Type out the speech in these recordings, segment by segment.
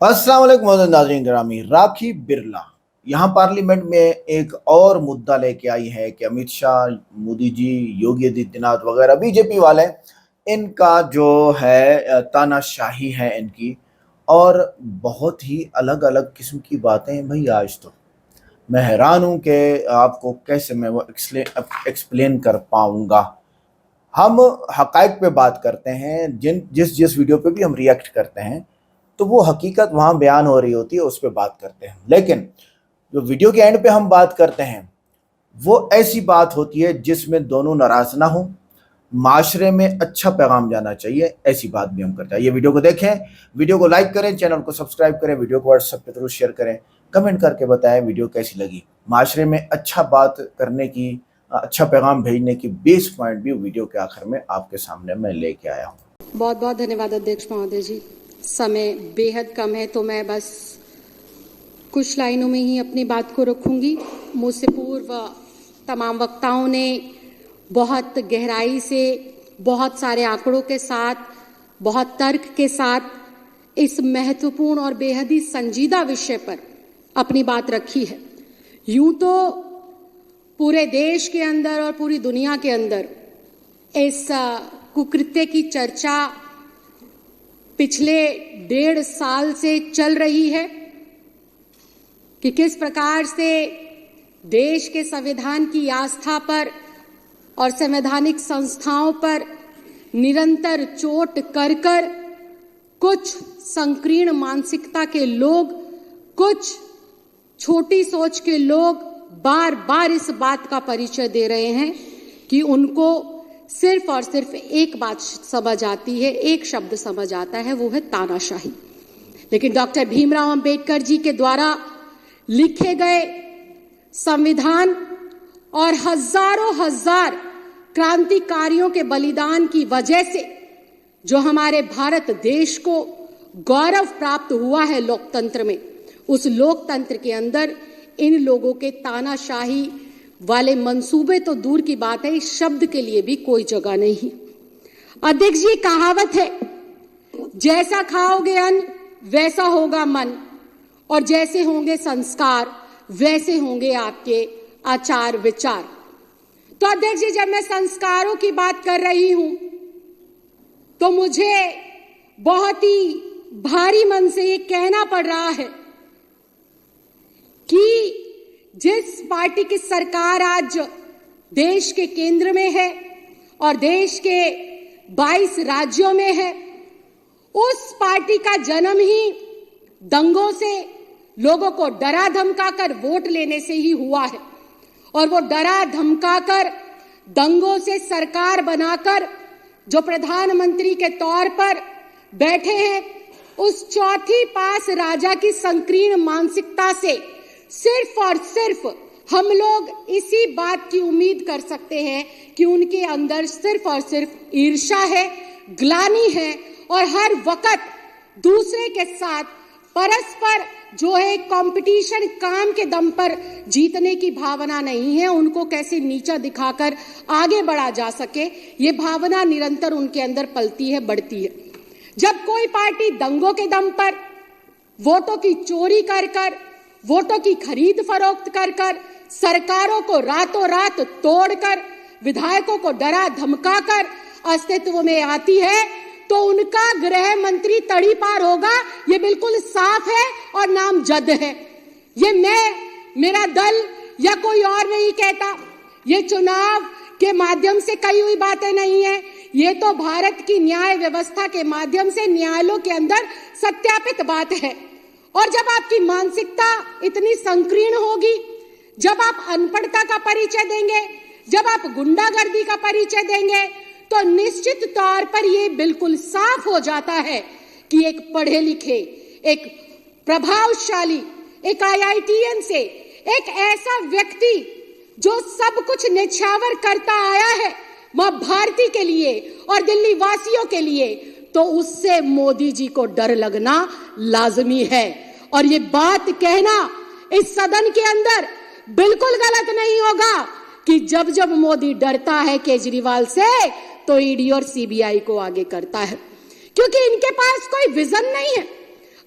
अस्सलाम वालेकुम मोहतरम नाज़रीन गिरामी। राखी बिरला यहाँ पार्लियामेंट में एक और मुद्दा लेके आई है कि अमित शाह, मोदी जी, योगी आदित्यनाथ वगैरह बीजेपी वाले, इनका जो है तानाशाही है इनकी, और बहुत ही अलग अलग किस्म की बातें हैं भाई। आज तो मैं हैरान हूँ कि आपको कैसे मैं वो एक्सप्लेन कर पाऊंगा। हम हकाइक पे बात करते हैं, जिस जिस वीडियो पे भी हम रिएक्ट करते हैं तो वो हकीकत वहाँ बयान हो रही होती है, उस पर बात करते हैं। लेकिन जो वीडियो के एंड पे हम बात करते हैं वो ऐसी बात होती है जिसमें दोनों नाराज ना हो, माशरे में अच्छा पैगाम जाना चाहिए, ऐसी बात भी हम करते हैं। ये वीडियो को देखें, वीडियो को लाइक करें, चैनल को सब्सक्राइब करें, वीडियो को व्हाट्सएप पे जरूर शेयर करें, कमेंट करके बताएं वीडियो कैसी लगी। माशरे में अच्छा बात करने की, अच्छा पैगाम भेजने की 20 पॉइंट भी वीडियो के आखिर में आपके सामने मैं लेके आया हूँ। बहुत बहुत धन्यवाद अध्यक्ष महोदय जी। समय बेहद कम है तो मैं बस कुछ लाइनों में ही अपनी बात को रखूंगी। मुझसे पूर्व तमाम वक्ताओं ने बहुत गहराई से, बहुत सारे आंकड़ों के साथ, बहुत तर्क के साथ इस महत्वपूर्ण और बेहद ही संजीदा विषय पर अपनी बात रखी है। यूं तो पूरे देश के अंदर और पूरी दुनिया के अंदर इस कुकृत्य की चर्चा पिछले 1.5 साल से चल रही है कि किस प्रकार से देश के संविधान की आस्था पर और संवैधानिक संस्थाओं पर निरंतर चोट कर कर कुछ संकीर्ण मानसिकता के लोग, कुछ छोटी सोच के लोग बार बार इस बात का परिचय दे रहे हैं कि उनको सिर्फ और सिर्फ एक बात समझ आती है, एक शब्द समझ आता है, वो है तानाशाही। लेकिन डॉक्टर भीमराव अंबेडकर जी के द्वारा लिखे गए संविधान और हजारों हजार क्रांतिकारियों के बलिदान की वजह से जो हमारे भारत देश को गौरव प्राप्त हुआ है लोकतंत्र में, उस लोकतंत्र के अंदर इन लोगों के तानाशाही वाले मंसूबे तो दूर की बात है, इस शब्द के लिए भी कोई जगह नहीं। अध्यक्ष जी, कहावत है, जैसा खाओगे अन्न वैसा होगा मन, और जैसे होंगे संस्कार वैसे होंगे आपके आचार विचार। तो अध्यक्ष जी, जब मैं संस्कारों की बात कर रही हूं तो मुझे बहुत ही भारी मन से ये कहना पड़ रहा है कि जिस पार्टी की सरकार आज देश के केंद्र में है और देश के 22 राज्यों में है, उस पार्टी का जन्म ही दंगों से, लोगों को डरा धमकाकर वोट लेने से ही हुआ है। और वो डरा धमकाकर, दंगों से सरकार बनाकर जो प्रधानमंत्री के तौर पर बैठे हैं, उस चौथी पास राजा की संकीर्ण मानसिकता से सिर्फ और सिर्फ हम लोग इसी बात की उम्मीद कर सकते हैं कि उनके अंदर सिर्फ और सिर्फ ईर्ष्या है, ग्लानि है, और हर वक्त दूसरे के साथ परस्पर जो है कंपटीशन, काम के दम पर जीतने की भावना नहीं है। उनको कैसे नीचा दिखाकर आगे बढ़ा जा सके, ये भावना निरंतर उनके अंदर पलती है, बढ़ती है। जब कोई पार्टी दंगों के दम पर, वोटों की चोरी कर कर, वोटों की खरीद फरोख्त कर कर, सरकारों को रातों रात तोड़कर, विधायकों को डरा धमकाकर अस्तित्व में आती है, तो उनका गृह मंत्री तड़ी पार होगा, ये बिल्कुल साफ है और नामजद है। ये मैं, मेरा दल या कोई और नहीं कहता, ये चुनाव के माध्यम से कही हुई बातें नहीं है, ये तो भारत की न्याय व्यवस्था के माध्यम से न्यायालयों के अंदर सत्यापित बात है। और जब आपकी मानसिकता इतनी संकीर्ण होगी, जब आप अनपढ़ता का परिचय देंगे, जब आप गुंडागर्दी का परिचय देंगे, तो निश्चित तौर पर यह बिल्कुल साफ हो जाता है कि एक पढ़े लिखे, एक प्रभावशाली, एक आईआईटीएन से एक ऐसा व्यक्ति जो सब कुछ निछावर करता आया है मां भारती के लिए और दिल्ली वासियों के लिए, तो उससे मोदी जी को डर लगना लाजमी है। और ये बात कहना इस सदन के अंदर बिल्कुल गलत नहीं होगा कि जब जब मोदी डरता है केजरीवाल से, तो ईडी और सीबीआई को आगे करता है, क्योंकि इनके पास कोई विजन नहीं है।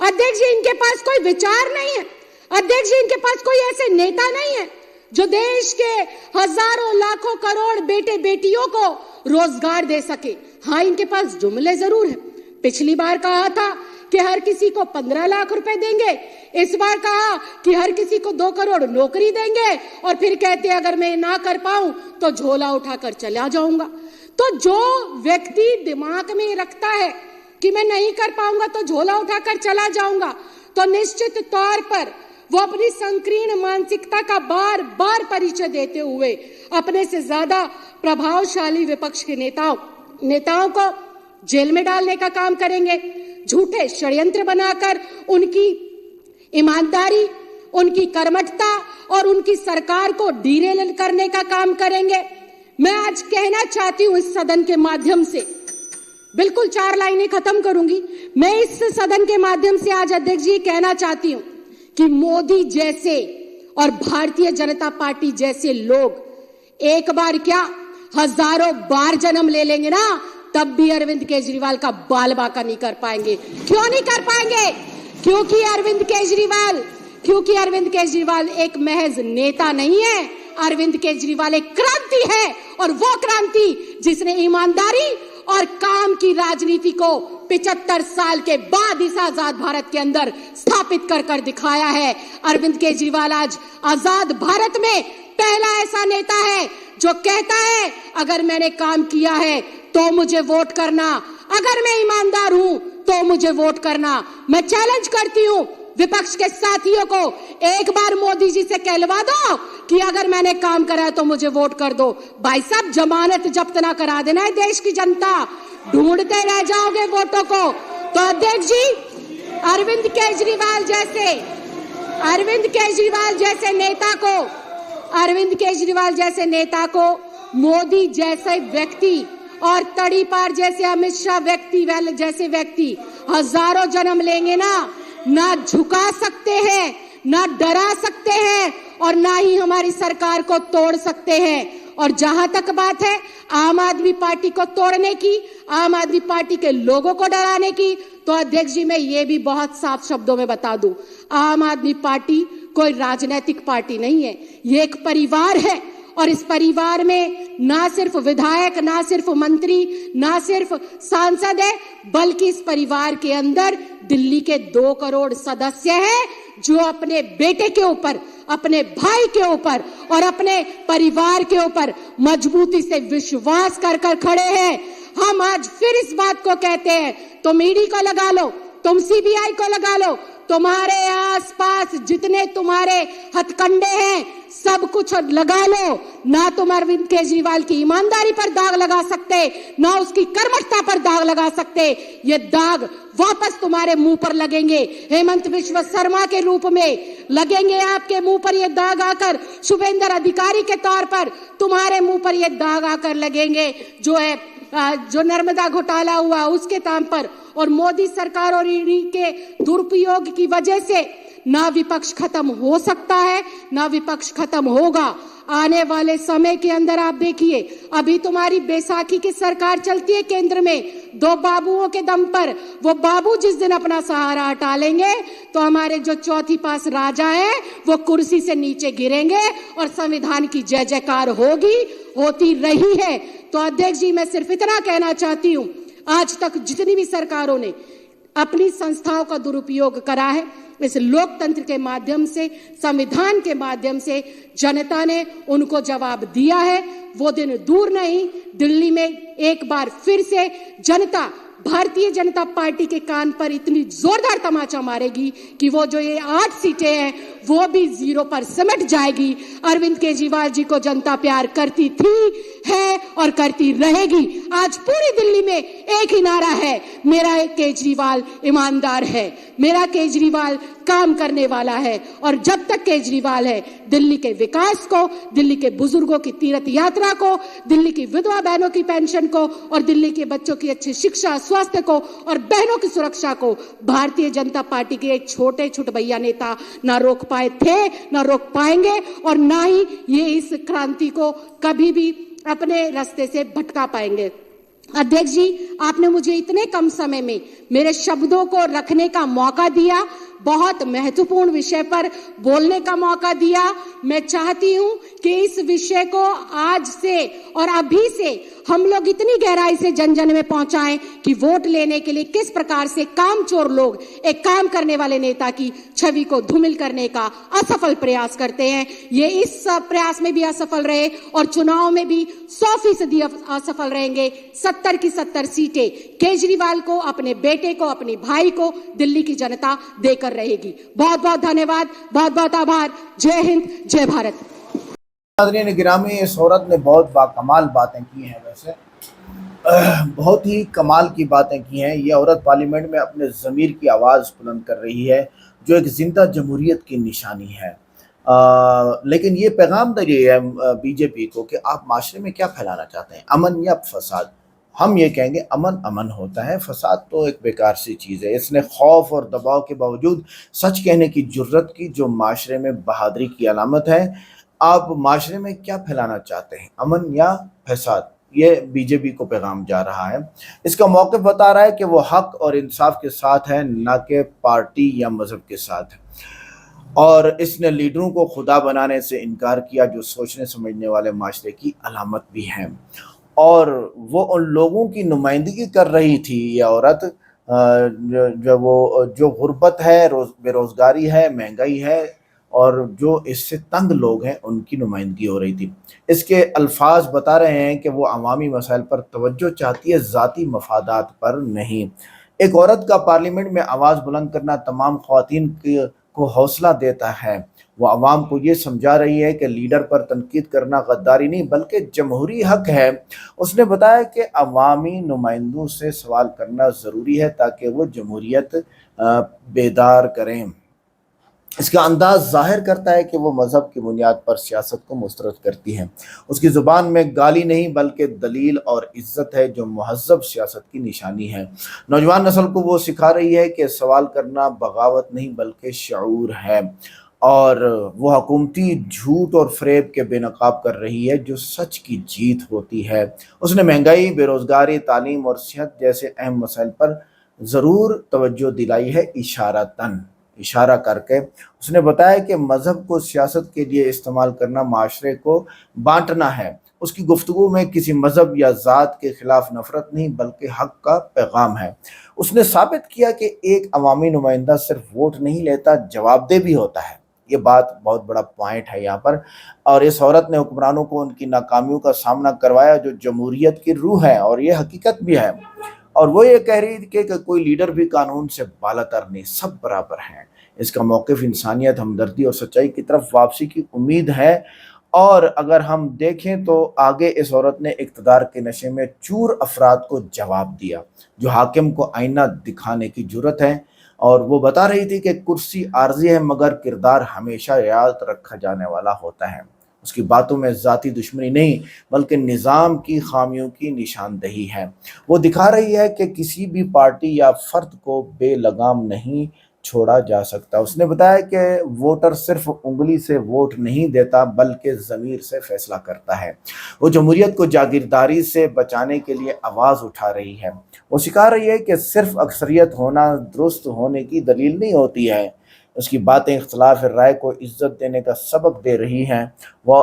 अध्यक्ष जी, इनके पास कोई विचार नहीं है। अध्यक्ष जी, इनके पास कोई ऐसे नेता नहीं है जो देश के हजारों लाखों करोड़ बेटे बेटियों को रोजगार दे सके। हाँ, इनके पास जुमले जरूर है। पिछली बार कहा था कि हर किसी को 15 लाख रुपए देंगे, इस बार कहा कि हर किसी को 2 करोड़ नौकरी देंगे, और फिर कहते अगर मैं ना कर पाऊं तो झोला उठाकर चला जाऊंगा। तो जो व्यक्ति दिमाग में रखता है कि मैं नहीं कर पाऊंगा तो झोला उठाकर चला जाऊंगा, तो निश्चित तौर पर वो अपनी संकीर्ण मानसिकता का बार बार परिचय देते हुए अपने से ज्यादा प्रभावशाली विपक्ष के नेताओं को जेल में डालने का काम करेंगे, झूठे षड्यंत्र बनाकर उनकी ईमानदारी, उनकी कर्मठता और उनकी सरकार को डीरेल करने का काम करेंगे। मैं आज कहना चाहती हूं इस सदन के माध्यम से, बिल्कुल 4 लाइनें खत्म करूंगी। मैं इस सदन के माध्यम से आज अध्यक्ष जी कहना चाहती हूं कि मोदी जैसे और भारतीय जनता पार्टी जैसे लोग एक बार क्या हजारों बार जन्म ले लेंगे ना, तब भी अरविंद केजरीवाल का बाल बांका नहीं कर पाएंगे। क्यों नहीं कर पाएंगे? क्योंकि अरविंद केजरीवाल एक महज नेता नहीं है। अरविंद केजरीवाल एक क्रांति है, और वो क्रांति जिसने ईमानदारी और काम की राजनीति को 75 साल के बाद इस आजाद भारत के अंदर स्थापित कर दिखाया है। अरविंद केजरीवाल आज आजाद भारत में पहला ऐसा नेता है जो कहता है अगर मैंने काम किया है तो मुझे वोट करना, अगर मैं ईमानदार हूं तो मुझे वोट करना। मैं चैलेंज करती हूं विपक्ष के साथियों को, एक बार मोदी जी से कहलवा दो कि अगर मैंने काम करा है तो मुझे वोट कर दो। भाई साहब, जमानत जब्त ना करा देना है देश की जनता, ढूंढते रह जाओगे वोटों को। तो अध्यक्ष जी, अरविंद केजरीवाल जैसे नेता को मोदी जैसे व्यक्ति और तड़ी पार जैसे अमित शाह जैसे व्यक्ति हजारों जन्म लेंगे ना झुका सकते हैं, ना डरा सकते हैं, और ना ही हमारी सरकार को तोड़ सकते हैं। और जहां तक बात है आम आदमी पार्टी को तोड़ने की, आम आदमी पार्टी के लोगों को डराने की, तो अध्यक्ष जी मैं ये भी बहुत साफ शब्दों में बता दूं, आम आदमी पार्टी कोई राजनीतिक पार्टी नहीं है, ये एक परिवार है। और इस परिवार में ना सिर्फ विधायक, ना सिर्फ मंत्री, ना सिर्फ सांसद है, बल्कि इस परिवार के अंदर दिल्ली के 2 करोड़ सदस्य हैं जो अपने बेटे के ऊपर, अपने भाई के ऊपर और अपने परिवार के ऊपर मजबूती से विश्वास कर खड़े हैं। हम आज फिर इस बात को कहते हैं, तुम ईडी को लगा लो, तुम सीबीआई को लगा लो, तुम्हारे आसपास जितने तुम्हारे हथकंडे हैं सब कुछ लगा लो, ना तुम अरविंद केजरीवाल की ईमानदारी पर दाग लगा सकते, ना उसकी कर्मठता पर दाग लगा सकते। ये दाग वापस तुम्हारे मुंह पर लगेंगे, हेमंत बिश्व शर्मा के रूप में लगेंगे आपके मुंह पर ये दाग आकर, शुभेंद्र अधिकारी के तौर पर तुम्हारे मुंह पर ये दाग आकर लगेंगे, जो नर्मदा घोटाला हुआ उसके नाम पर, और मोदी सरकार और ईडी के दुरुपयोग की वजह से ना विपक्ष खत्म हो सकता है, ना विपक्ष खत्म होगा। आने वाले समय के अंदर आप देखिए, अभी तुम्हारी बैसाखी की सरकार चलती है केंद्र में 2 बाबुओं के दम पर। वो बाबू जिस दिन अपना सहारा हटा लेंगे तो हमारे जो चौथी पास राजा है वो कुर्सी से नीचे गिरेंगे और संविधान की जय जयकार होती रही है। तो अध्यक्ष जी, मैं सिर्फ इतना कहना चाहती हूं, आज तक जितनी भी सरकारों ने अपनी संस्थाओं का दुरुपयोग करा है, इस लोकतंत्र के माध्यम से, संविधान के माध्यम से जनता ने उनको जवाब दिया है। वो दिन दूर नहीं, दिल्ली में एक बार फिर से जनता भारतीय जनता पार्टी के कान पर इतनी जोरदार तमाचा मारेगी कि वो जो ये 8 सीटें हैं वो भी 0 पर सिमट जाएगी। अरविंद केजरीवाल जी को जनता प्यार करती थी, है और करती रहेगी। आज पूरी दिल्ली में एक ही नारा है, मेरा केजरीवाल ईमानदार है, मेरा केजरीवाल काम करने वाला है। और जब तक केजरीवाल है, दिल्ली के विकास को, दिल्ली के बुजुर्गों की तीर्थ यात्रा को, दिल्ली की विधवा बहनों की पेंशन को और दिल्ली के बच्चों की अच्छी शिक्षा, स्वास्थ्य को और बहनों की सुरक्षा को भारतीय जनता पार्टी के एक छोटे छुटभैया नेता ना रोक पाए थे, ना रोक पाएंगे, और ना ही ये इस क्रांति को कभी भी अपने रास्ते से भटका पाएंगे। अध्यक्ष जी, आपने मुझे इतने कम समय में मेरे शब्दों को रखने का मौका दिया, बहुत महत्वपूर्ण विषय पर बोलने का मौका दिया। मैं चाहती हूं कि इस विषय को आज से और अभी से हम लोग इतनी गहराई से जन जन में पहुंचाएं कि वोट लेने के लिए किस प्रकार से कामचोर लोग एक काम करने वाले नेता की छवि को धूमिल करने का असफल प्रयास करते हैं। ये इस प्रयास में भी असफल रहे और चुनाव में भी 100% असफल रहेंगे। 70 की 70 सीटें केजरीवाल को, अपने बेटे को, अपने भाई को दिल्ली की जनता देकर रहेगी। बहुत बहुत धन्यवाद, बहुत बहुत आभार। जय हिंद, जय भारत। नाज़रीन गिरामी, इस औरत ने बहुत बाकमाल बातें की हैं। वैसे बहुत ही कमाल की बातें की हैं। ये औरत पार्लियामेंट में अपने ज़मीर की आवाज़ बुलंद कर रही है, जो एक जिंदा जमहूरियत की निशानी है। लेकिन ये पैगाम दे रही है बीजेपी को कि आप माशरे में क्या फैलाना चाहते हैं, अमन या फसाद। हम ये कहेंगे अमन अमन होता है, फसाद तो एक बेकार सी चीज़ है। इसने खौफ और दबाव के बावजूद सच कहने की जुर्रत की, जो माशरे में बहादुरी की अलामत है। आप माशरे में क्या फैलाना चाहते हैं, अमन या फसाद? ये बीजेपी को पैगाम जा रहा है। इसका मौक़िफ़ बता रहा है कि वो हक और इंसाफ के साथ है, ना कि पार्टी या मज़हब के साथ। और इसने लीडरों को खुदा बनाने से इनकार किया, जो सोचने समझने वाले माशरे की अलामत भी हैं। और वो उन लोगों की नुमाइंदगी कर रही थी, ये औरत, जो गुर्बत है, बेरोज़गारी है, महंगाई है, और जो इससे तंग लोग हैं, उनकी नुमाइंदगी हो रही थी। इसके अल्फाज बता रहे हैं कि वो अवामी मसाइल पर तवज्जो चाहती है, ज़ाती मफादात पर नहीं। एक औरत का पार्लियामेंट में आवाज़ बुलंद करना तमाम ख़वातीन को हौसला देता है। वो आवाम को ये समझा रही है कि लीडर पर तनकीद करना गद्दारी नहीं बल्कि जमहूरी हक है। उसने बताया कि अवामी नुमाइंदों से सवाल करना ज़रूरी है ताकि वो जमहूरियत बेदार करें। इसका अंदाज ज़ाहिर करता है कि वो मज़हब की बुनियाद पर सियासत को मुस्तरद करती है। उसकी ज़ुबान में गाली नहीं बल्कि दलील और इज़्ज़त है, जो महज़्ज़ब सियासत की निशानी है। नौजवान नस्ल को वो सिखा रही है कि सवाल करना बगावत नहीं बल्कि शऊर है। और वो हुकूमती झूठ और फ़रेब के बेनकाब कर रही है, जो सच की जीत होती है। उसने महंगाई, बेरोज़गारी, तालीम और सेहत जैसे अहम मसाइल पर ज़रूर तवज्जो दिलाई है, इशारा करके। उसने बताया कि मज़हब को सियासत के लिए इस्तेमाल करना माशरे को बांटना है। उसकी गुफ्तगू में किसी मज़हब या ज़ात के ख़िलाफ़ नफ़रत नहीं बल्कि हक़ का पैगाम है। उसने साबित किया कि एक अवामी नुमाइंदा सिर्फ वोट नहीं लेता, जवाबदेह भी होता है। ये बात बहुत बड़ा पॉइंट है यहाँ पर। और इस औरत ने हुक्मरानों को उनकी नाकामियों का सामना करवाया, जो जमहूरियत की रूह है, और ये हकीकत भी है। और वो ये कह रही थी कि कोई लीडर भी कानून से बालातर नहीं, सब बराबर हैं। इसका मौक़िफ़ इंसानियत, हमदर्दी और सच्चाई की तरफ वापसी की उम्मीद है। और अगर हम देखें तो आगे इस औरत ने इक़्तिदार के नशे में चूर अफराद को जवाब दिया, जो हाकिम को आईना दिखाने की जुर्रत है। और वो बता रही थी कि कुर्सी आर्जी है मगर किरदार हमेशा याद रखा जाने वाला होता है। उसकी बातों में ज़ाती दुश्मनी नहीं बल्कि निज़ाम की खामियों की निशानदही है। वो दिखा रही है कि किसी भी पार्टी या फ़र्द को बेलगाम नहीं छोड़ा जा सकता। उसने बताया कि वोटर सिर्फ उंगली से वोट नहीं देता बल्कि ज़मीर से फैसला करता है। वो जमहूरियत को जागीरदारी से बचाने के लिए आवाज़ उठा रही है। वो सिखा रही है कि सिर्फ अक्सरियत होना दुरुस्त होने की दलील नहीं होती है। उसकी बातें इख्तिलाफ राय को इज्जत देने का सबक दे रही हैं। वो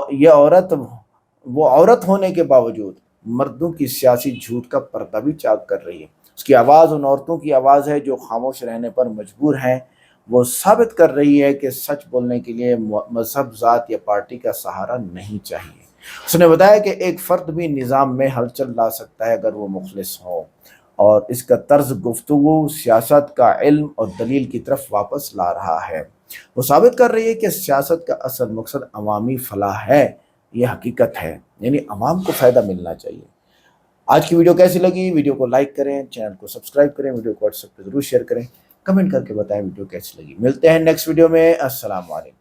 औरत होने के बावजूद मर्दों की सियासी झूठ का पर्दा भी चाक कर रही है। उसकी आवाज़ उन औरतों की आवाज़ है जो खामोश रहने पर मजबूर हैं। वो साबित कर रही है कि सच बोलने के लिए मजहब, ज़ात या पार्टी का सहारा नहीं चाहिए। उसने बताया कि एक फ़र्द भी निज़ाम में हलचल ला सकता है अगर वो मुखलिस हो। और इसका तर्ज गुफ्तगू सियासत का इल्म और दलील की तरफ वापस ला रहा है। वो साबित कर रही है कि सियासत का असल मकसद अवामी फलाह है। ये हकीकत है, यानी अवाम को फ़ायदा मिलना चाहिए। आज की वीडियो कैसी लगी? वीडियो को लाइक करें, चैनल को सब्सक्राइब करें, वीडियो को व्हाट्सएप पर ज़रूर शेयर करें, कमेंट करके बताएं वीडियो कैसी लगी। मिलते हैं नेक्स्ट वीडियो में। अस्सलाम वालेकुम।